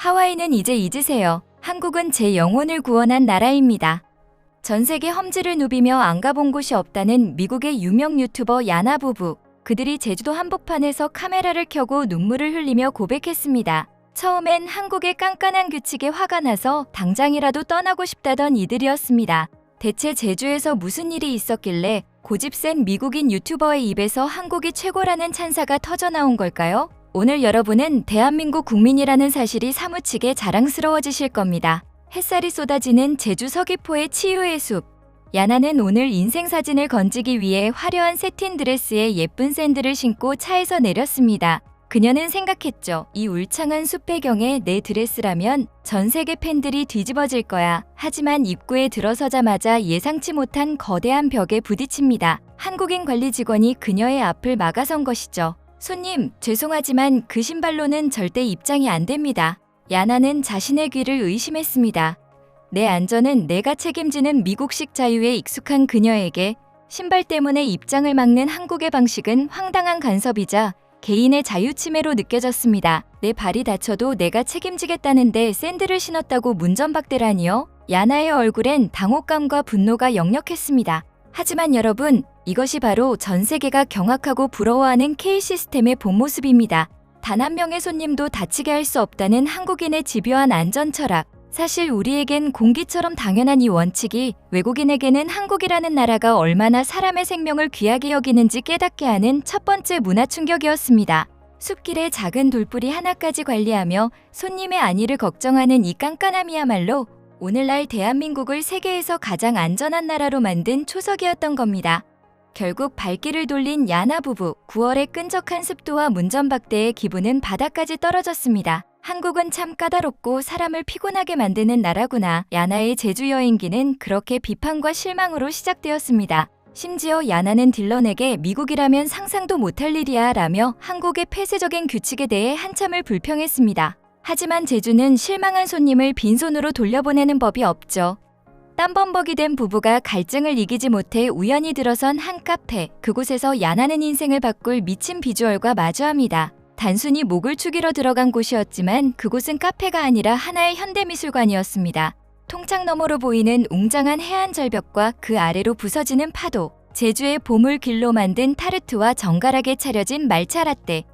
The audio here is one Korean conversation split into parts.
하와이는 이제 잊으세요. 한국은 제 영혼을 구원한 나라입니다. 전 세계 험지를 누비며 안 가본 곳이 없다는 미국의 유명 유튜버 야나 부부. 그들이 제주도 한복판에서 카메라를 켜고 눈물을 흘리며 고백했습니다. 처음엔 한국의 깐깐한 규칙에 화가 나서 당장이라도 떠나고 싶다던 이들이었습니다. 대체 제주에서 무슨 일이 있었길래 고집센 미국인 유튜버의 입에서 한국이 최고라는 찬사가 터져나온 걸까요? 오늘 여러분은 대한민국 국민이라는 사실이 사무치게 자랑스러워지실 겁니다. 햇살이 쏟아지는 제주 서귀포의 치유의 숲. 야나는 오늘 인생사진을 건지기 위해 화려한 세틴 드레스에 예쁜 샌들을 신고 차에서 내렸습니다. 그녀는 생각했죠. 이 울창한 숲 배경에 내 드레스라면 전 세계 팬들이 뒤집어질 거야. 하지만 입구에 들어서자마자 예상치 못한 거대한 벽에 부딪힙니다. 한국인 관리 직원이 그녀의 앞을 막아선 것이죠. 손님, 죄송하지만 그 신발로는 절대 입장이 안 됩니다. 야나는 자신의 귀를 의심했습니다. 내 안전은 내가 책임지는 미국식 자유에 익숙한 그녀에게 신발 때문에 입장을 막는 한국의 방식은 황당한 간섭이자 개인의 자유 침해로 느껴졌습니다. 내 발이 다쳐도 내가 책임지겠다는데 샌들을 신었다고 문전박대라니요? 야나의 얼굴엔 당혹감과 분노가 역력했습니다. 하지만 여러분, 이것이 바로 전 세계가 경악하고 부러워하는 K시스템의 본 모습입니다. 단 한 명의 손님도 다치게 할 수 없다는 한국인의 집요한 안전 철학. 사실 우리에겐 공기처럼 당연한 이 원칙이 외국인에게는 한국이라는 나라가 얼마나 사람의 생명을 귀하게 여기는지 깨닫게 하는 첫 번째 문화 충격이었습니다. 숲길의 작은 돌뿌리 하나까지 관리하며 손님의 안위를 걱정하는 이 깐깐함이야말로 오늘날 대한민국을 세계에서 가장 안전한 나라로 만든 초석이었던 겁니다. 결국 발길을 돌린 야나 부부, 9월의 끈적한 습도와 문전박대의 기분은 바닥까지 떨어졌습니다. 한국은 참 까다롭고 사람을 피곤하게 만드는 나라구나. 야나의 제주 여행기는 그렇게 비판과 실망으로 시작되었습니다. 심지어 야나는 딜런에게 미국이라면 상상도 못할 일이야 라며 한국의 폐쇄적인 규칙에 대해 한참을 불평했습니다. 하지만 제주는 실망한 손님을 빈손으로 돌려보내는 법이 없죠. 땀범벅이 된 부부가 갈증을 이기지 못해 우연히 들어선 한 카페. 그곳에서 야나는 인생을 바꿀 미친 비주얼과 마주합니다. 단순히 목을 축이러 들어간 곳이었지만 그곳은 카페가 아니라 하나의 현대미술관이었습니다. 통창 너머로 보이는 웅장한 해안 절벽과 그 아래로 부서지는 파도, 제주의 보물 길로 만든 타르트와 정갈하게 차려진 말차 라떼.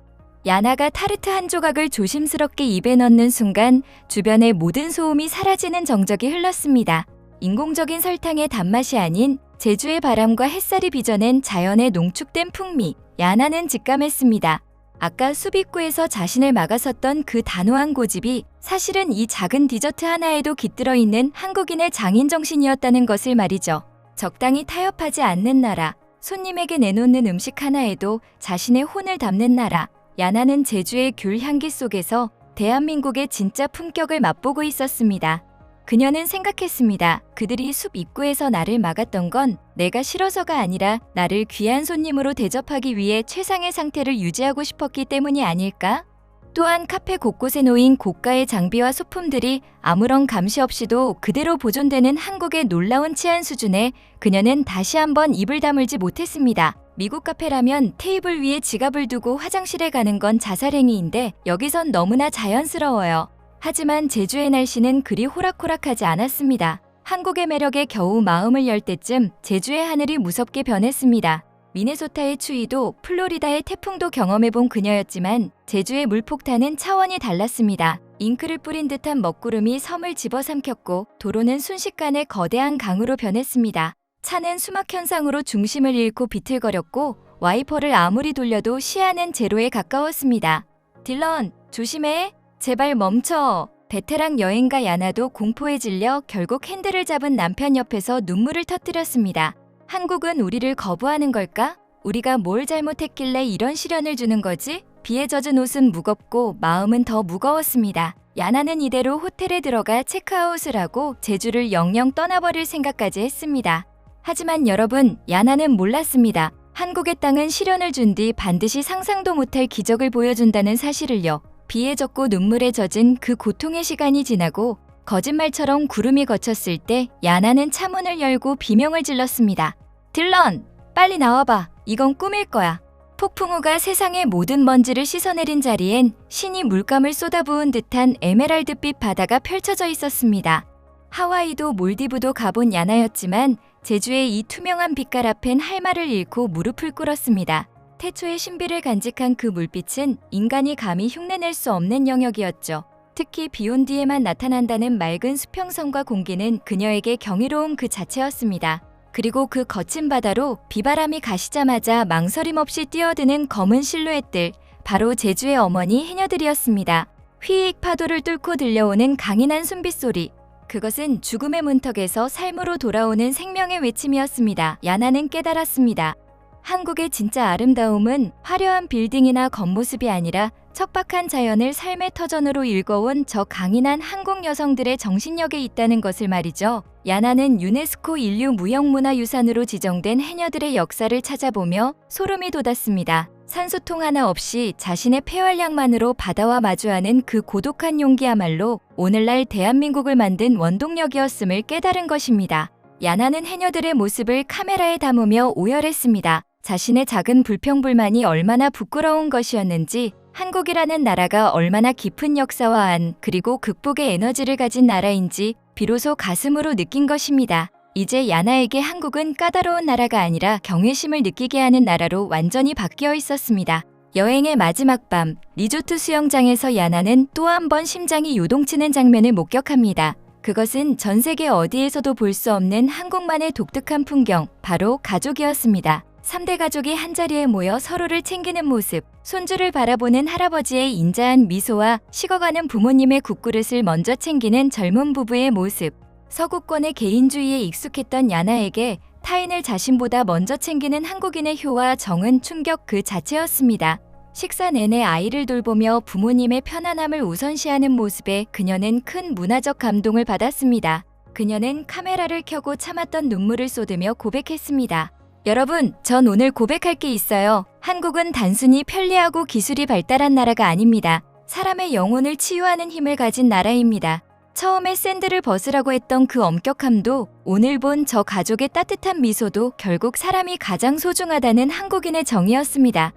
야나가 타르트 한 조각을 조심스럽게 입에 넣는 순간 주변의 모든 소음이 사라지는 정적이 흘렀습니다. 인공적인 설탕의 단맛이 아닌 제주의 바람과 햇살이 빚어낸 자연의 농축된 풍미. 야나는 직감했습니다. 아까 숲 입구에서 자신을 막아섰던 그 단호한 고집이 사실은 이 작은 디저트 하나에도 깃들어 있는 한국인의 장인 정신이었다는 것을 말이죠. 적당히 타협하지 않는 나라, 손님에게 내놓는 음식 하나에도 자신의 혼을 담는 나라. 야나는 제주의 귤 향기 속에서 대한민국의 진짜 품격을 맛보고 있었습니다. 그녀는 생각했습니다. 그들이 숲 입구에서 나를 막았던 건 내가 싫어서가 아니라 나를 귀한 손님으로 대접하기 위해 최상의 상태를 유지하고 싶었기 때문이 아닐까? 또한 카페 곳곳에 놓인 고가의 장비와 소품들이 아무런 감시 없이도 그대로 보존되는 한국의 놀라운 치안 수준에 그녀는 다시 한번 입을 다물지 못했습니다. 미국 카페라면 테이블 위에 지갑을 두고 화장실에 가는 건 자살행위인데 여기선 너무나 자연스러워요. 하지만 제주의 날씨는 그리 호락호락하지 않았습니다. 한국의 매력에 겨우 마음을 열 때쯤 제주의 하늘이 무섭게 변했습니다. 미네소타의 추위도 플로리다의 태풍도 경험해본 그녀였지만 제주의 물폭탄은 차원이 달랐습니다. 잉크를 뿌린 듯한 먹구름이 섬을 집어삼켰고 도로는 순식간에 거대한 강으로 변했습니다. 차는 수막 현상으로 중심을 잃고 비틀거렸고 와이퍼를 아무리 돌려도 시야는 제로에 가까웠습니다. 딜런, 조심해! 제발 멈춰! 베테랑 여행가 야나도 공포에 질려 결국 핸들을 잡은 남편 옆에서 눈물을 터뜨렸습니다. 한국은 우리를 거부하는 걸까? 우리가 뭘 잘못했길래 이런 시련을 주는 거지? 비에 젖은 옷은 무겁고 마음은 더 무거웠습니다. 야나는 이대로 호텔에 들어가 체크아웃을 하고 제주를 영영 떠나버릴 생각까지 했습니다. 하지만 여러분, 야나는 몰랐습니다. 한국의 땅은 시련을 준 뒤 반드시 상상도 못할 기적을 보여준다는 사실을요. 비에 젖고 눈물에 젖은 그 고통의 시간이 지나고 거짓말처럼 구름이 걷혔을 때 야나는 차문을 열고 비명을 질렀습니다. 딜런! 빨리 나와봐. 이건 꿈일 거야. 폭풍우가 세상의 모든 먼지를 씻어내린 자리엔 신이 물감을 쏟아부은 듯한 에메랄드빛 바다가 펼쳐져 있었습니다. 하와이도 몰디브도 가본 야나였지만 제주의 이 투명한 빛깔 앞엔 할 말을 잃고 무릎을 꿇었습니다. 태초의 신비를 간직한 그 물빛은 인간이 감히 흉내낼 수 없는 영역이었죠. 특히 비온 뒤에만 나타난다는 맑은 수평선과 공기는 그녀에게 경이로움 그 자체였습니다. 그리고 그 거친 바다로 비바람이 가시자마자 망설임 없이 뛰어드는 검은 실루엣들, 바로 제주의 어머니 해녀들이었습니다. 휘익 파도를 뚫고 들려오는 강인한 숨빗소리, 그것은 죽음의 문턱에서 삶으로 돌아오는 생명의 외침이었습니다. 야나는 깨달았습니다. 한국의 진짜 아름다움은 화려한 빌딩이나 겉모습이 아니라 척박한 자연을 삶의 터전으로 일궈온 저 강인한 한국 여성들의 정신력에 있다는 것을 말이죠. 야나는 유네스코 인류 무형문화유산으로 지정된 해녀들의 역사를 찾아보며 소름이 돋았습니다. 산소통 하나 없이 자신의 폐활량만으로 바다와 마주하는 그 고독한 용기야말로 오늘날 대한민국을 만든 원동력이었음을 깨달은 것입니다. 야나는 해녀들의 모습을 카메라에 담으며 오열했습니다. 자신의 작은 불평불만이 얼마나 부끄러운 것이었는지, 한국이라는 나라가 얼마나 깊은 역사와 안, 그리고 극복의 에너지를 가진 나라인지 비로소 가슴으로 느낀 것입니다. 이제 야나에게 한국은 까다로운 나라가 아니라 경외심을 느끼게 하는 나라로 완전히 바뀌어 있었습니다. 여행의 마지막 밤, 리조트 수영장에서 야나는 또 한 번 심장이 요동치는 장면을 목격합니다. 그것은 전 세계 어디에서도 볼 수 없는 한국만의 독특한 풍경, 바로 가족이었습니다. 3대 가족이 한자리에 모여 서로를 챙기는 모습, 손주를 바라보는 할아버지의 인자한 미소와 식어가는 부모님의 국그릇을 먼저 챙기는 젊은 부부의 모습, 서구권의 개인주의에 익숙했던 야나에게 타인을 자신보다 먼저 챙기는 한국인의 효와 정은 충격 그 자체였습니다. 식사 내내 아이를 돌보며 부모님의 편안함을 우선시하는 모습에 그녀는 큰 문화적 감동을 받았습니다. 그녀는 카메라를 켜고 참았던 눈물을 쏟으며 고백했습니다. 여러분, 전 오늘 고백할 게 있어요. 한국은 단순히 편리하고 기술이 발달한 나라가 아닙니다. 사람의 영혼을 치유하는 힘을 가진 나라입니다. 처음에 샌들을 벗으라고 했던 그 엄격함도, 오늘 본 저 가족의 따뜻한 미소도 결국 사람이 가장 소중하다는 한국인의 정의였습니다.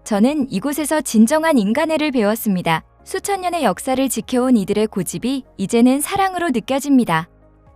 저는 이곳에서 진정한 인간애를 배웠습니다. 수천 년의 역사를 지켜온 이들의 고집이 이제는 사랑으로 느껴집니다.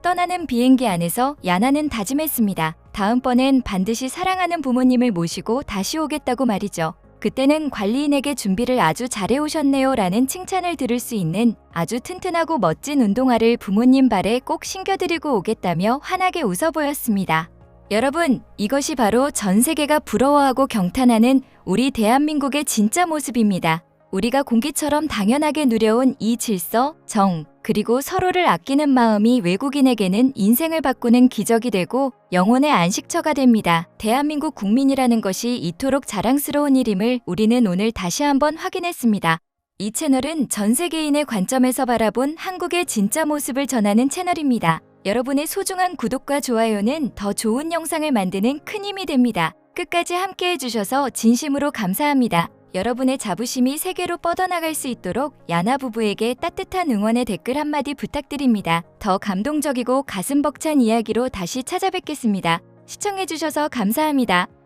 떠나는 비행기 안에서 야나는 다짐했습니다. 다음번엔 반드시 사랑하는 부모님을 모시고 다시 오겠다고 말이죠. 그때는 관리인에게 준비를 아주 잘해오셨네요 라는 칭찬을 들을 수 있는 아주 튼튼하고 멋진 운동화를 부모님 발에 꼭 신겨드리고 오겠다며 환하게 웃어 보였습니다. 여러분, 이것이 바로 전 세계가 부러워하고 경탄하는 우리 대한민국의 진짜 모습입니다. 우리가 공기처럼 당연하게 누려온 이 질서, 정, 그리고 서로를 아끼는 마음이 외국인에게는 인생을 바꾸는 기적이 되고 영혼의 안식처가 됩니다. 대한민국 국민이라는 것이 이토록 자랑스러운 일임을 우리는 오늘 다시 한번 확인했습니다. 이 채널은 전 세계인의 관점에서 바라본 한국의 진짜 모습을 전하는 채널입니다. 여러분의 소중한 구독과 좋아요는 더 좋은 영상을 만드는 큰 힘이 됩니다. 끝까지 함께 해주셔서 진심으로 감사합니다. 여러분의 자부심이 세계로 뻗어나갈 수 있도록 야나 부부에게 따뜻한 응원의 댓글 한마디 부탁드립니다. 더 감동적이고 가슴 벅찬 이야기로 다시 찾아뵙겠습니다. 시청해주셔서 감사합니다.